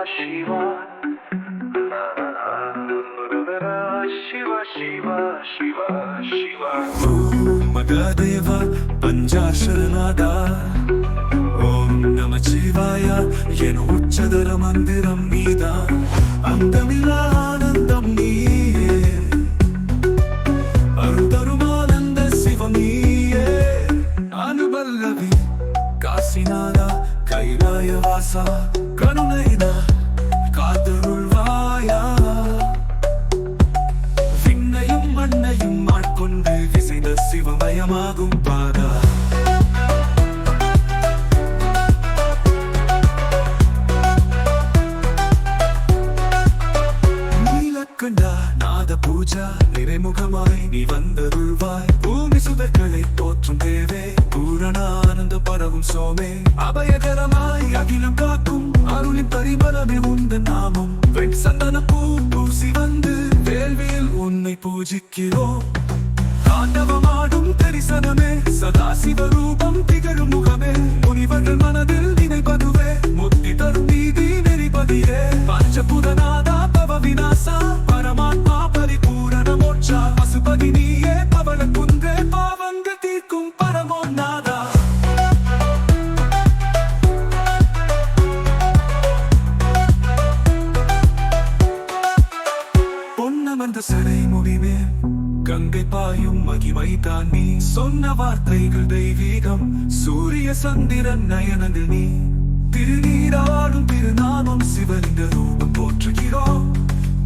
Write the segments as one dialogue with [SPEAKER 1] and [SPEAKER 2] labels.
[SPEAKER 1] Shiva Shiva Shiva Shiva Shiva Om Magadeva Panchasharanada Om Namah Shivaya Yen Uchchadara Mandiram Nida Andamila Anandam Niye Arudarumananda Sivam Niye Anuballavi Kasinada Kailaya Vasa Karunaida Kathurulvaya Vinnayum Mannayum Maatkondu Visaida Sivamayamagum Pada Neelakanda Nada Puja Niraimugamai Ni Vandadulvai Bhoomi Sudarkalai Potrum Deve Purana Ananda Paravum Some Abhayakaramai Agilam Kaakkum Arulin Parimalame Undan Namam Ven Sandana Poosi Vandu Velvil Unnai Poojikkirom Taandavamaadum Tharisaname Sadasiva Roopam Thigalum Mukame Munivargal Manadil Ninaippaduve Mutti Tharum Neethi Neripadiye Panchapudanada Bhava Vinasa Paramatma Paripurana Moksha Pasupadi Neeye Pavalakundre Pavangal Theerkkum Paramonnada பொன்னமர்ந்த சடை முடிவே கங்கை பாயும் மகிமைதான் நீ சொன்ன வார்த்தைகள் தெய்வீகம் சூரிய சந்திரன் நயனங்கள் நீ திருநீராடும் திருநாமம் சிவலிங்க ரூபம் போற்றுகிறோம்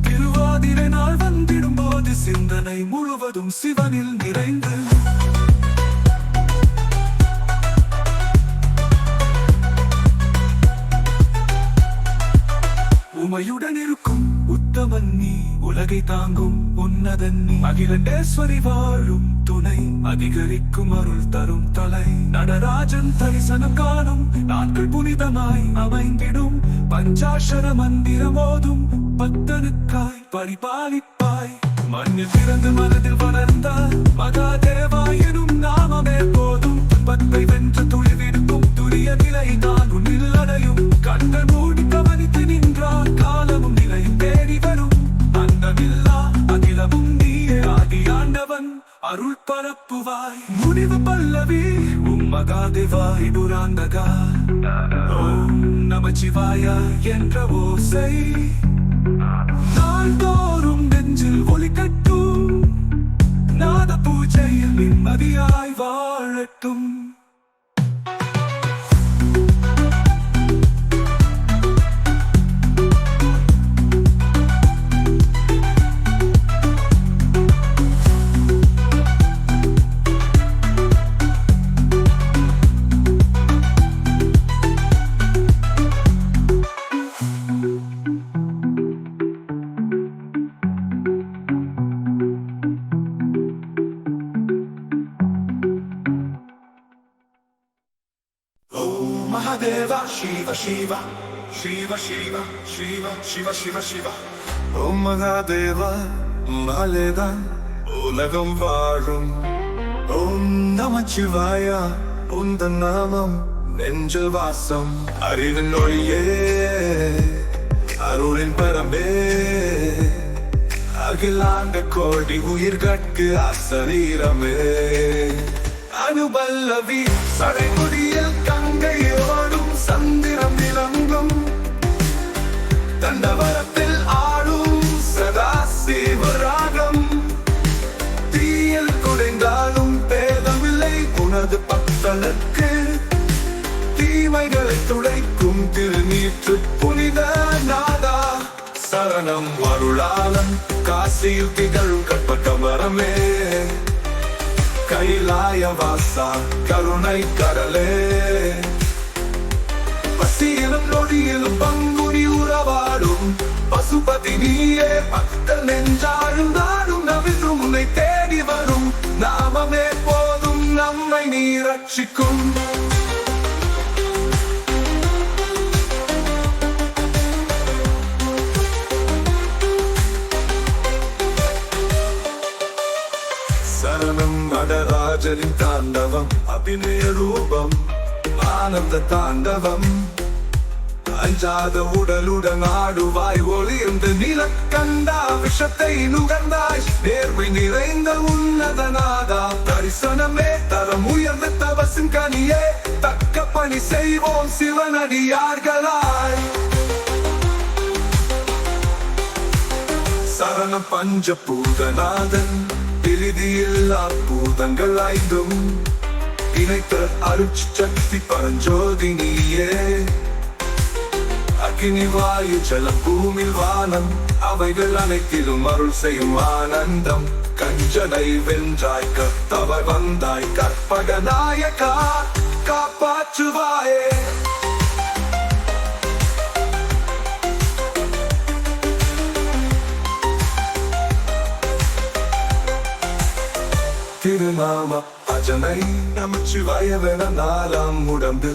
[SPEAKER 1] திருவாதிரை நாள் வந்திடும் போது சிந்தனை முழுவதும் சிவனில் நிறைந்து உமையுடன் இருக்கும் உத்தமன் நீ உலகை தாங்கும் உன்னதன் நீ அகிலண்டேஸ்வரி வாழும் துணை அதிகரிக்கும் அருள் தரும் தலை நடராஜன் தரிசனம் காணும் நாட்கள் புனிதமாய் அமைந்திடும் பஞ்சாட்சர மந்திரம் ஓதும் பக்தனுக்காய் பரிபாலிப்பாய் மண்ணில் பிறந்து மனதில் வளர்ந்த மகாதேவா எனும் நாமமே போதும் துன்பத்தை வென்று துளிர்விடுக்கும் துரிய நிலை தான் உன்னில் அடையும் கண்கள் மூடி கவனித்து நின்றால் காலமும் நிலையும் தேடி வரும் அந்தமில்லா அகிலமும் நீயே ஆதி ஆண்டவன் அருள் பரப்புவாய் முடிவு பல்லவி மகாதேவாய் புராந்தகா ஓம் நமச்சிவாய என்ற ஓசை நாள்தோறும் நெஞ்சில் ஒலிக்கட்டும் நாத பூஜையில் நிம்மதியாய் வாழட்டும் Mahadeva Shiva Shiva Shiva Shiva Shiva Shiva Shiva Shiva Om Mahadeva Maleda Ulagam Varum Om Namah Shivaya Undan Namam Nenjil Vasam Arivin Noriye Arulin Parame Agilanda Kodi Uyirgatku Asarirame Anuballavi Sadengudiyal Kangaiyorum Sandiram Nilangum Dandavarathil Aadum Sadasiva Ragam Thiyil Kudengaalum Pedamillai Unadu Pakkalakku Theemaigalai Thudaikkum Thiruneetru Punitha Nada Saranam Varulalam Kaasiyil Thigalum Katpakamarame Kailaya Vasa Karunai Kadale Pasiyilam Nodiyilum Panguni Uravadum Pasupati Neeye Bhaktal Nenjaalum Naadum Navindrum Unnai Thedi Varum Namame Podum Nammai Nee Rakshikkum நடராஜரின் தாண்டவம் அபிநய ரூபம் ஆனந்த தாண்டவம் அஞ்சாத உடலுடன் ஆடுவாய் ஒளிர்ந்து நிலக்கண்டா விஷத்தை நுகர்ந்தாய் நேர்மை நிறைந்த உன்னதநாதா தரிசனமே தரம் உயர்ந்த தவசின் கனியே தக்க பணி செய்வோம் சிவனடியார்களாய் சரண பஞ்சபூதநாதன் பிரிதியில்லா பூதங்கள் ஐந்தும் இணைத்த அருட்சக்தி பரஞ்சோதி நீயே அக்கினி வாயு ஜலம் பூமி வானம் அவைகள் அனைத்திலும் அருள் செய்யும் ஆனந்தம் கஞ்சனை வென்றாய் கர்த்தவர் வந்தாய் கற்பக நாயகா காப்பாற்றுவாயே திருநாம அஜனை நமச்சிவாயவென நாலாம் உடம்பு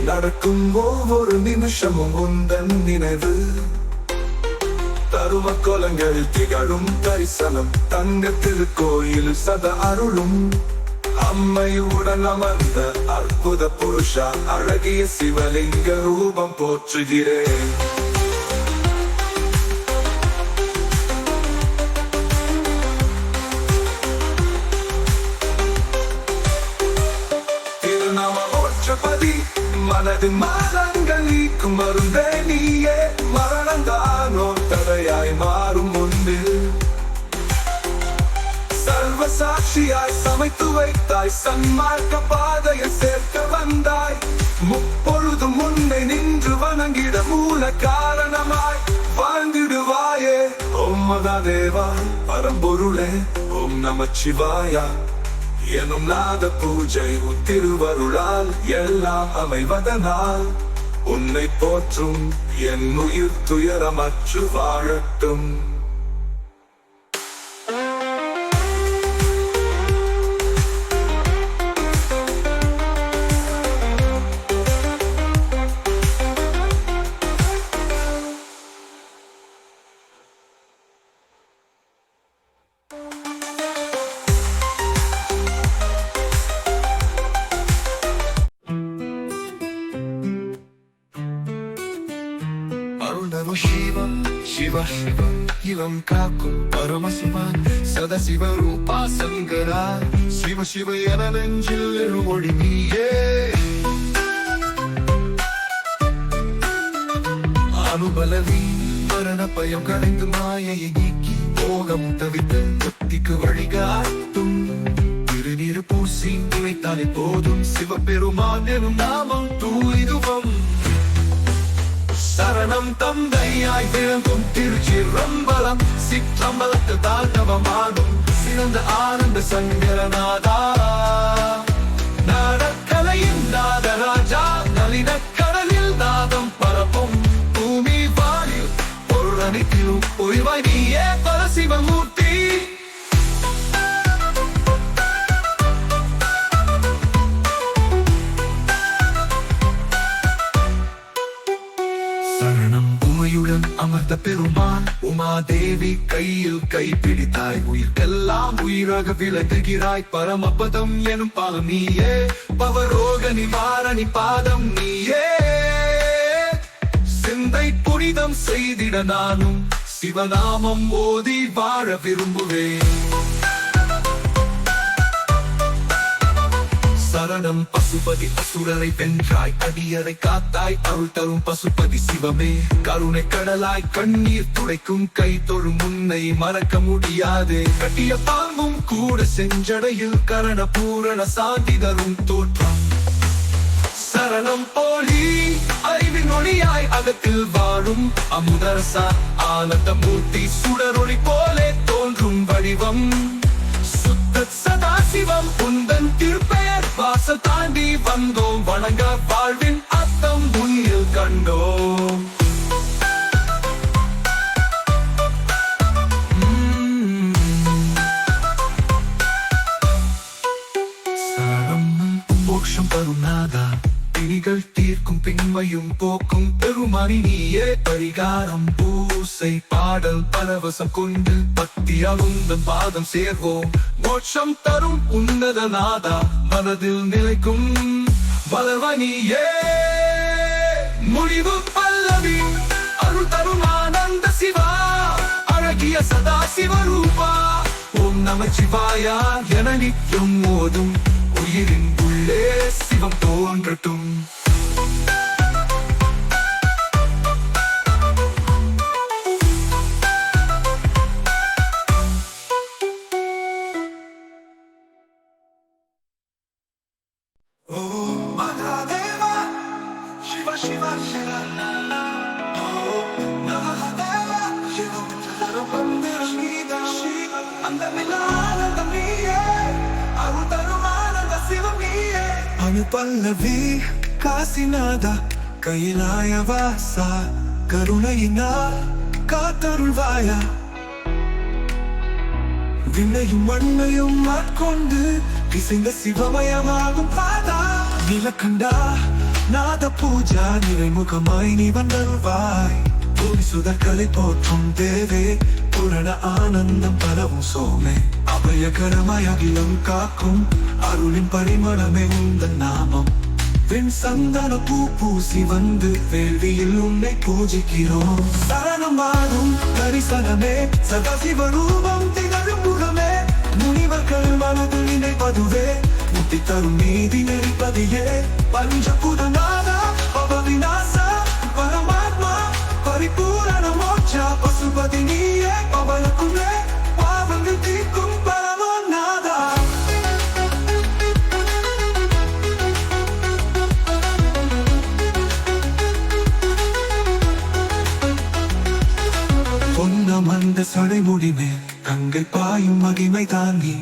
[SPEAKER 1] நடக்கும் ஒவ்வொரு நிமிஷமும் உந்தன் நினைவு தரும கோலங்களில் திகழும் தரிசனம் தங்க திருக்கோயில் சத அருளும் அம்மையுடன் அமர்ந்த அற்புத புருஷா அழகிய சிவலிங்க ரூபம் போற்றுகிறேன் மனதின் மாதங்கள் நீக்கும் மருந்தே நீயே மரணந்தானோ தடையாய் மாறும் முன்பு சர்வ சாட்சியாய் சமைத்து வைத்தாய் சன்மார்க்க பாதையில் சேர்க்க வந்தாய் முப்பொழுதும் முன்னை நின்று வணங்கிட மூல காரணமாய் வாழ்ந்திடுவாயே ஓம் மகாதேவா பரம்பொருளே ஓம் நமச்சிவாயா எனும் நாத பூஜை உன் திருவருளால் எல்லாம் அமைவதனால் உன்னை போற்றும் என் உயிர் துயரமற்று வாழட்டும் Shiva, Shiva, Shiva, Ilam Kaku, Paramasivan, Sadasiva Rupa Sangara, Shiva Shiva Yanananjil Rudimiye. Anubalavi, Paranapayam Karindu Maya Yiki, Ogam Tavitu, Tiku Varigatum, Tirinir Pusi, Ivitani Podum, Siva Perumanum Namam, Tuiduvam. சரணம் தந்தையாய் விளங்கும் திருச்சிற்றம்பலம் சிற்றம்பலத்து தாண்டவமாடும் சிறந்த ஆனந்த சங்கரநாதா நாடக்கலையின் நாதராஜா நளினக்கடலில் நாதம் பரப்பும் பூமி வாழில் பொருளனைத்திலும் உயிர்வாய் நீயே பரசிவமூர்த்தி அமர்ந்த பெருமான் உமாதேவி கையில் கைப்பிடித்தாய் உயிர்க்கெல்லாம் உயிராக விளங்குகிறாய் பரமபதம் எனும் பாதம் நீயே பவரோக நிவாரணி பாதம் நீயே சிந்தை புனிதம் செய்திட நானும் சிவநாமம் ஓதி வாழ விரும்புவேன் சரணம் பசுபதி அசுரரை வென்றாய் அடியரை காத்தாய் அருள் தரும் பசுபதி சிவமே கருணை கடலாய் கண்ணீர் துடைக்கும் கை தொழும் முன்னை மறக்க முடியாது கட்டிய பாம்பும் கூட செஞ்சடையில் கரண பூரண சாந்தி தரும் தோற்றம் சரணம் போலி அறிவின் ஒளியாய் அகத்தில் வாழும் அமுதரசா ஆனந்த மூர்த்தி சுடரொளி போலே தோன்றும் வடிவம் சதாசிவம் உந்தன் திருப்பெயர் வாசல் தாண்டி வந்தோம் வணங்க வாழ்வின் அர்த்தம் உன்னில் கண்டோம் சரணம் மோட்சம் தரும் நாதா பிணிகள் தீர்க்கும் பெண்மையும் போக்கும் பெருமானி நீயே பரிகாரம் பூசை பாடல் பரவசம் கொண்டு பக்தியால் உந்தன் பாதம் சேர்வோம் மோட்சம் தரும் உன்னத நாதா மனதில் நிலைக்கும் வளர்வனியே திரு பல்லவி அருள் தரும் ஆனந்த சிவா அழகிய சதா சிவரூபா ஓம் நமச்சிவாயா என நிற்கும் மோதும் உயிரின் உள்ளே சிவம் தோன்றட்டும். பல்லவி காசிநாதா கைலாயவாசா கருணையினால் காத்தருள்வாயா விண்ணையும் மண்ணையும் ஆட்கொண்டு இசைந்த சிவமயமாகும் பாதா நீலகண்டா நாத பூஜா நிறைமுகமாய் நீ வந்தருள்வாய் பூமி சுதற்களை போற்றும் தேவே புரண ஆனந்தம் பரவும் சோமே அபயகரமாய் அகிலம் காக்கும் அருளின் பரிமளமே உந்தன் நாமம் வெண் சந்தன பூ பூசி வந்து வேள்வியில் உன்னை பூஜிக்கிறோம் சரணம் வாழும் தரிசனமே சதாசிவரூபம் திகழும் முகமே முனிவர்கள் மனதில் நினைப்பதுவே முத்தி தரும் நீதி நெறிப்பதியே பஞ்சபூதநாதா பவவிநாசா பரமாத்மா பரிபூரண மோட்சா பசுபதி நீயே பவனக்குள்ளே பாவங்கள் தீர்க்கும் பரமநாதா. பொன்னம் அந்த சடைமுடி மேல் கங்கை பாயும் மகிமை தாங்கி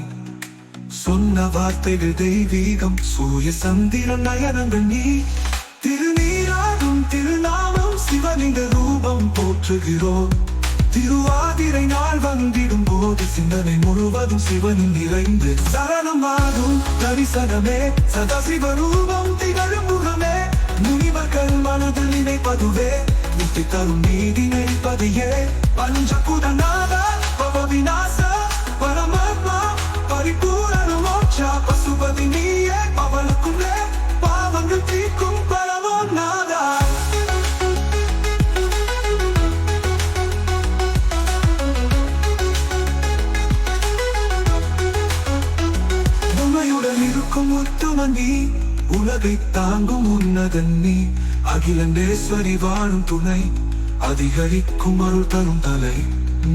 [SPEAKER 1] சொன்ன வார்த்தைகள் தெய்வீகம் சூரிய சந்திரன் நயனங்கள் நீ திருநீராகும் திருநாமம் சிவலிங்க ரூபம் போற்றுகிறோம் திருவாதிரை நாள் வந்திடும் போது சிந்தனை முழுவதும் சிவனின் நிறைந்து சரணமாகும் தரிசனமே சதாசிவரூபம் திகழும் முகமே முனிவர்கள் மனதில் நினைப்பதுவே முத்தி தரும் நீதி நெறிப்பதையே பஞ்சபூதநாதா பவவிநாசா பரமாத்மா பரிபூரண மோட்சா பசுபதி நீயே பவனக்குள்ளே பாவங்கள் தீர்க்கும் பரமநாதா. உண்மையுடன் இருக்கும் உத்தமன் நீ உலகை தாங்கும் உன்னதன் நீ அகிலண்டேஸ்வரி வாழும் துணை அதிகரிக்கும் அருள் தரும் தலை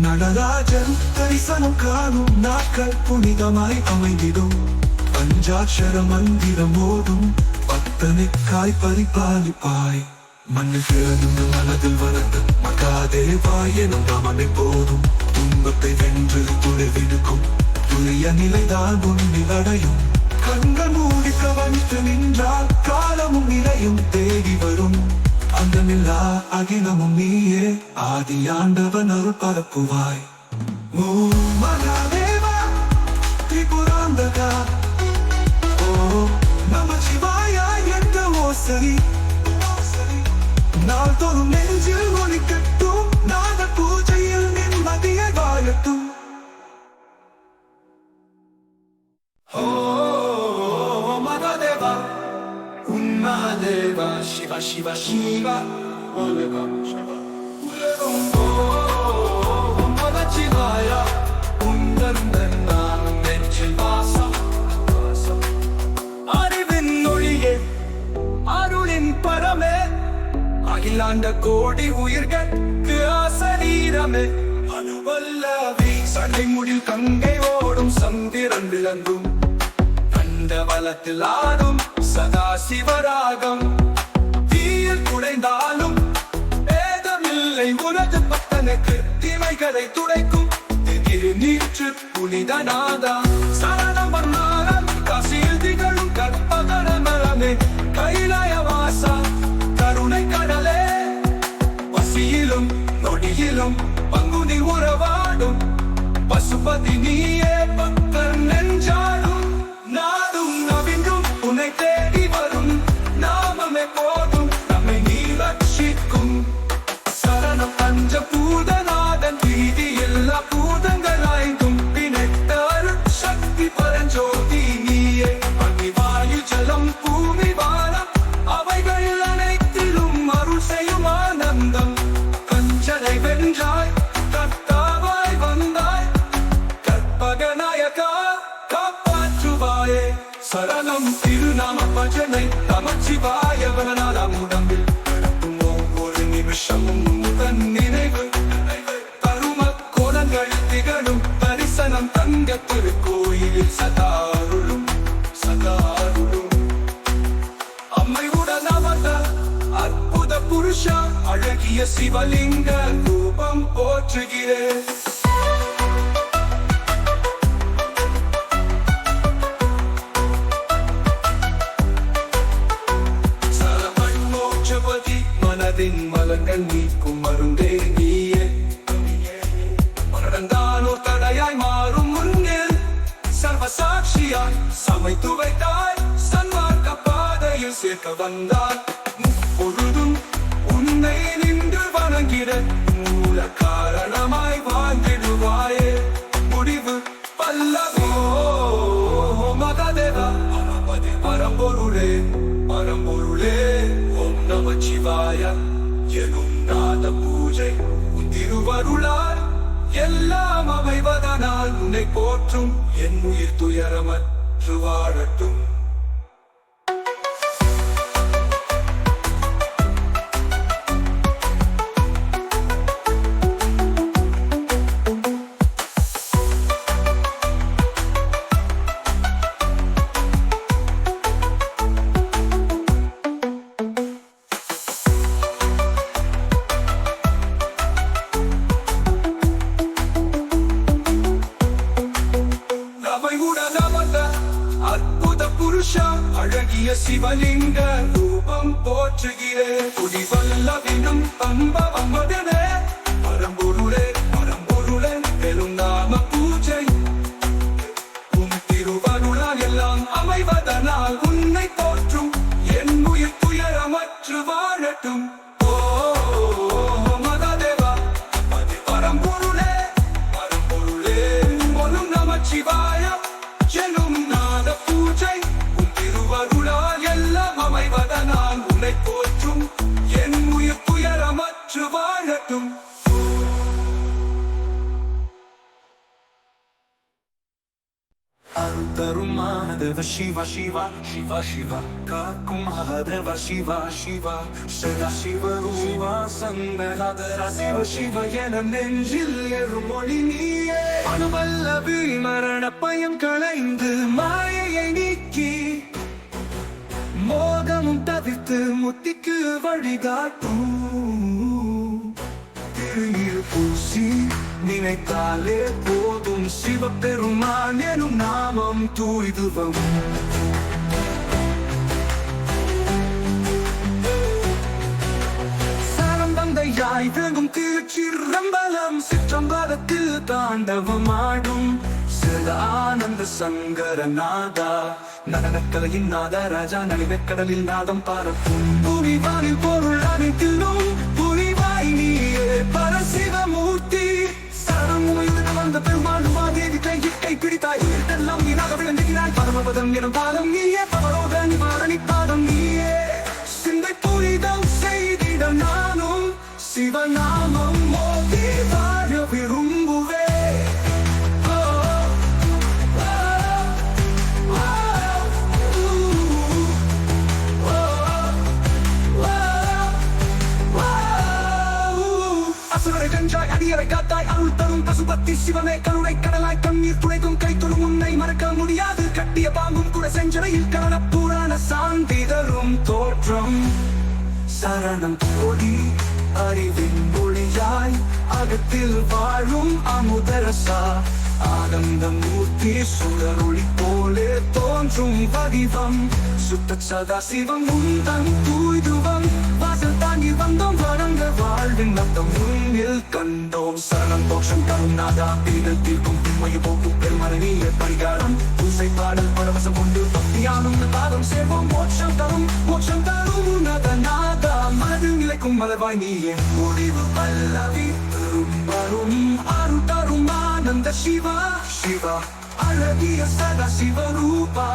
[SPEAKER 1] நடராஜன் தரிசனம் காணும் நாட்கள் புனிதமாய் அமைந்திடும் பஞ்சாட்சர மந்திரம் ஓடும் பக்தனுக்காய் பரிபாலிப்பாய் மண்ணு கிழந்து மனதில் வளர்ந்து மகாதேவாய் எனும் ராமனை போதும் துன்பத்தை வென்று துளைவிடுக்கும் துளிய நிலைதான் உன்னில் அடையும் கண்கள் மூடி கவனித்து நின்றால் காலமும் நிலையும் தேடி வரும் அந்தமில்லா அகிலமும் நீயே ஆதி ஆண்டவன் அருள் பரப்புவாய். ஓ மகாதேவா திரிபுராந்தகா ஓ நமச்சிவாயா என்ற ஓசரி நாள் தோறும் நெஞ்சில் ஒலிக்கட்டும் நாத பூஜையில் நிம்மதியை வாழட்டும். Shiva Shiva Shiva Ulagam Shiva Ulagam Om Namachivaya Undandanam Nechivasa Arivin Noliye Arulin Parame Agilanda Kodi Uyirgattu Asarirame Anuvallavi Sandai Mudil Kangai Odum Sandiran Vilangum Vandavalathil Aadum Sada Sivaragam குடைந்தாலும் வேதமில்லை உனது பக்தனுக்கு தீமைகளை துடைக்கும் திருநீற்று புனிதநாதா சரணம் வந்தாரம் காசியில் திகழும் கற்பகரமரமே கைலாயவாசா கருணை கடலே பசியிலும் நொடியிலும் பங்குனி உறவாடும் பசுபதி நீயே பக்தன் நெஞ்சாடும் நாடும் நவின்றும் உன்னை தேடி வரும் நாமமே போதும் சரணம் பஞ்சபூதநாதன் வீதி எல்லா பூதங்களாய்ந்தும் பிணைத்த அருள் சக்தி பரஞ்சோதி நீயே அக்னி வாயு ஜலம் பூமி வானம் அவைகள் அனைத்திலும் அருள் செய்யும் நமச்சிவாய வனநாதம் உடம்பில் நடக்கும் ஒவ்வொரு நிமிஷமும் தன் நினைவு தரும கோலங்கள் திகழும் தரிசனம் தங்க திருக்கோயிலில் சதாருளும் சதாருளும் அம்மை உடனவத அற்புத புருஷா அழகிய சிவலிங்க ரூபம் போற்றுகிறேன். மனதின் மலங்கள் நீக்கும் மருந்தே நீயே மரணந்தானோ தடையாய் மாறும் முன்னில் சர்வசாட்சியாய் சமைத்து வைத்தாய் சன்மார்க்க பாதையில் சேர்க்க வந்தாய். பொழுதும் உன்னை நின்று வணங்கிட மூல காரணமாய் வாழ்ந்திடுவாயே முடிவு பல்லவோ மகதேவா பரம்பொருளே பரம்பொருளே ஓம் நமச்சிவாய எனும் நாத பூஜை உன் திருவருளால் எல்லாம் அமைவதனால் உன்னை போற்றும் என் உயிர் துயரமற்று வாழட்டும். அற்புத புருஷா அழகிய சிவலிங்க ரூபம் போற்றுகிறேன். குடிவல்லவினும் அம்பவமதனே பரம்பொருளே பரம்பொருளே பெரும் நாம பூஜை உன் திருவருளால் எல்லாம் அமைவதனால் உன்னை போற்றும் என் உயிர் துயரமற்று வாழட்டும். மகதேவா பரம்பொருளே பரம்பொருளே ஓம் நமச்சிவாய எனும் நாத பூஜை உன் திருவருளால் எல்லாம் அமைவதனால் உன்னை போற்றும் என் உயிர் துயரமற்று வாழட்டும். அருள்தரும் மகாதேவ சிவா சிவா சிவா சிவா காக்கும் மகாதேவ சிவா சிவா சதா சிவரூபா சங்கராதரா சிவ சிவ என நெஞ்சில் எருமொழி நீயே அனுவல்லவி மரண பயம் களைந்து மாயையை நீக்கி மோகமும் தவிர்த்து முத்திக்கு வழிகாட்டும் திருநீர் பூசி நினைத்தாலே போதும் சிவபெருமான் எனும் நாமம் தூய்துவம். சரந்தந்தையாய் விளங்கும் திருச்சிற்றம்பலம் சிற்றம்பலத்தில் தாண்டவமாடும் சிதானந்த சங்கரநாதா நடனக்கலையின் நாதராஜா நலிவெக்கடலில் நாதம் பரப்பும் புரிவானில் பொருள் அனைத்திலும் புரிவாய் நீயே பரசிவமூர்த்தி. வந்த பெருமாளும் மாதேவி கை பிடித்தாய் உயிர்த்தெல்லாம் நீனாக விளங்குகிறாய். பரமபதம் எனும் பாதம் நீயே பவரோக நிவாரணி பாதம் நீயே சிந்தை புரிதம் செய்திட நானும் சிவநாமம் மோதி வாழ விரும்புவே. அடியரை காத்தாய் அருள் தரும் பசுபத்தி சிவமே கருணை கடலாய் கண்ணீர் துளைக்கும் கை தொழும் உன்னை மறக்க முடியாது. கட்டிய பாம்பும் கூட செஞ்சனையில் கரண புராண சாந்தி தரும் தோற்றம் சரணம் கோடி அறிவின் மொழியாய் அகத்தில் வாழும் அமுதரசா ஆனந்த மூர்த்தி சுடரொளி போலே தோன்றும் வடிவம் சுத்த சதா சிவம் உந்தன் தூய்துவம் வாசல் தாங்கி வந்தோம் வணங்க வாழ்வின் நத்தம் முன்னில் கண்டோம். சரணம் தோஷம் தரும் நாதா பிரிதல் தீர்க்கும் உண்மையை போக்கும் பெருமரணிய பரிகாரம் பூசை பாடல் பரவசம் கொண்டு பக்தியானும் பாதம் சேர்வோம் மோட்சம் தரும் நத நாதா மது நிலைக்கும் மலர்வாய் நீயே முடிவு பல்லவி வரும் அருள் தரும் ஆனந்த சிவா சிவா அழகிய சதா சிவரூபா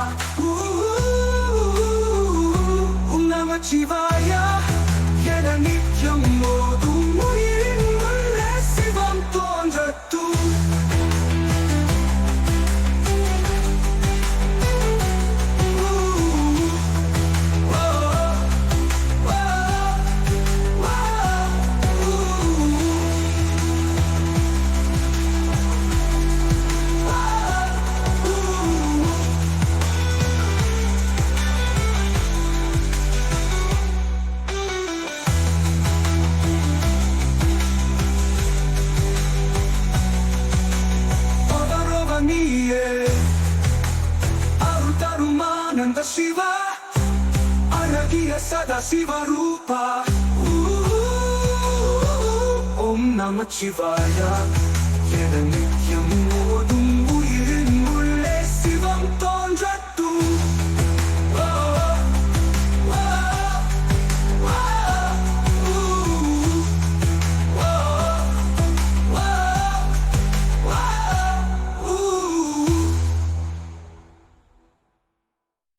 [SPEAKER 1] நமச்சிவாய என நித்யம் மோதும் உயிரின் உள்ளே சிவம் தோன்றட்டும். சதா சிவரூபா ஓம் நம சிவாய என